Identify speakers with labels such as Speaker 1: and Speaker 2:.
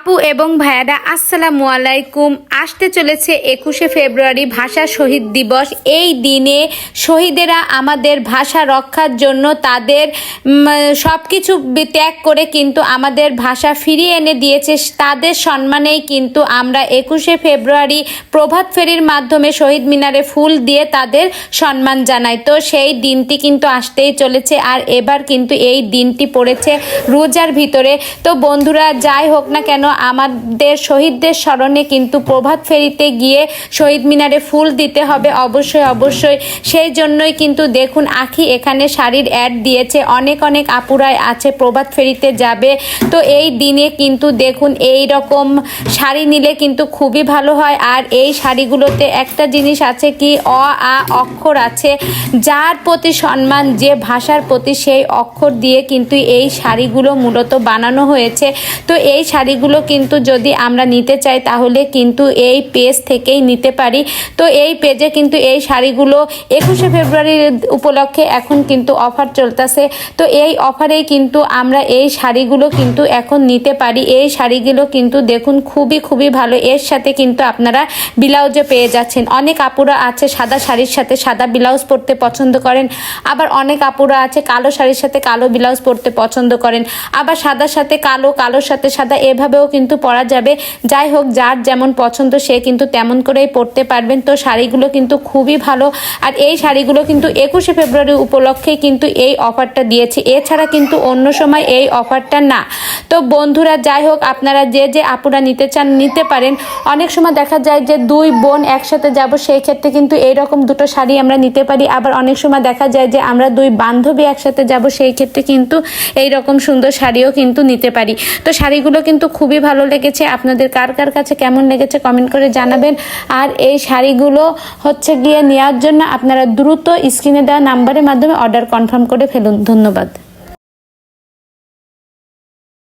Speaker 1: আপু এবং ভাইয়ারা আসসালামু আলাইকুম। আসতে চলেছে 21শে ফেব্রুয়ারি ভাষা শহীদ দিবস। এই দিনে শহীদেরা আমাদের ভাষা রক্ষার জন্য তাদের সব কিছু ত্যাগ করে কিন্তু আমাদের ভাষা ফিরিয়ে এনে দিয়েছে। তাদের সম্মানেই কিন্তু আমরা 21শে ফেব্রুয়ারি প্রভাত ফেরির মাধ্যমে শহীদ মিনারে ফুল দিয়ে তাদের সম্মান জানাই। তো সেই দিনটি কিন্তু আসতেই চলেছে, আর এবার কিন্তু এই দিনটি পড়েছে রোজার ভিতরে। তো বন্ধুরা, যাই হোক না কেন, আমাদের শহীদদের স্মরণে কিন্তু প্রভাত ফেরিতে গিয়ে শহীদ মিনারে ফুল দিতে হবে অবশ্যই অবশ্যই। সেই জন্যই কিন্তু দেখুন আখি এখানে শাড়ির অ্যাড দিয়েছে। অনেক অনেক আপুরাই আছে প্রভাত ফেরিতে যাবে। তো এই দিনে কিন্তু দেখুন এই রকম শাড়ি নিলে কিন্তু খুবই ভালো হয়। আর এই শাড়িগুলোতে একটা জিনিস আছে কি, অক্ষর আছে, যার প্রতি সম্মান, যে ভাষার প্রতি, সেই অক্ষর দিয়ে কিন্তু এই শাড়িগুলো মূলত বানানো হয়েছে। তো এই শাড়িগুলো কিন্তু যদি আমরা নিতে চাই তাহলে কিন্তু এই পেজ থেকেই নিতে পারি। তো এই পেজে কিন্তু এই শাড়িগুলো 21শে ফেব্রুয়ারির উপলক্ষে এখন কিন্তু অফার চলতেছে। তো এই অফারেই কিন্তু আমরা এই শাড়িগুলো কিন্তু এখন নিতে পারি। এই শাড়িগুলো কিন্তু দেখুন খুবই ভালো। এর সাথে কিন্তু আপনারা ব্লাউজও পেয়ে যাচ্ছেন। অনেক আপুরা আছে সাদা শাড়ির সাথে সাদা ব্লাউজ পরতে পছন্দ করেন, আবার অনেক আপুরা আছে কালো শাড়ির সাথে কালো ব্লাউজ পরতে পছন্দ করেন, আবার সাদার সাথে কালো, কালোর সাথে সাদা, এভাবেও কিন্তু পরা যাবে। যাই হোক, যার যেমন পছন্দ সে কিন্তু তেমন করেই পরতে পারবেন। তো শাড়িগুলো কিন্তু খুবই ভালো। আর এই শাড়িগুলো কিন্তু 21শে ফেব্রুয়ারি উপলক্ষে কিন্তু এই অফারটা দিয়েছি, এছাড়া কিন্তু অন্য সময় এই অফারটা না। তো বন্ধুরা, যাই হোক, আপনারা যে আপুরা নিতে চান নিতে পারেন। অনেক সময় দেখা যায় যে দুই বোন একসাথে যাব, সেই ক্ষেত্রে কিন্তু এইরকম দুটো শাড়ি আমরা নিতে পারি। আবার অনেক সময় দেখা যায় যে আমরা দুই বান্ধবী একসাথে যাব, সেই ক্ষেত্রে কিন্তু এইরকম সুন্দর শাড়িও কিন্তু নিতে পারি। তো শাড়িগুলো কিন্তু খুবই ভালো লেগেছে। আপনাদের কার কার কাছে কেমন লেগেছে কমেন্ট করে জানাবেন। আর এই শাড়িগুলো হচ্ছে গিয়ে নেওয়ার জন্য আপনারা দ্রুত স্ক্রিনে দেওয়া নাম্বারের মাধ্যমে অর্ডার কনফার্ম করে ফেলুন। ধন্যবাদ।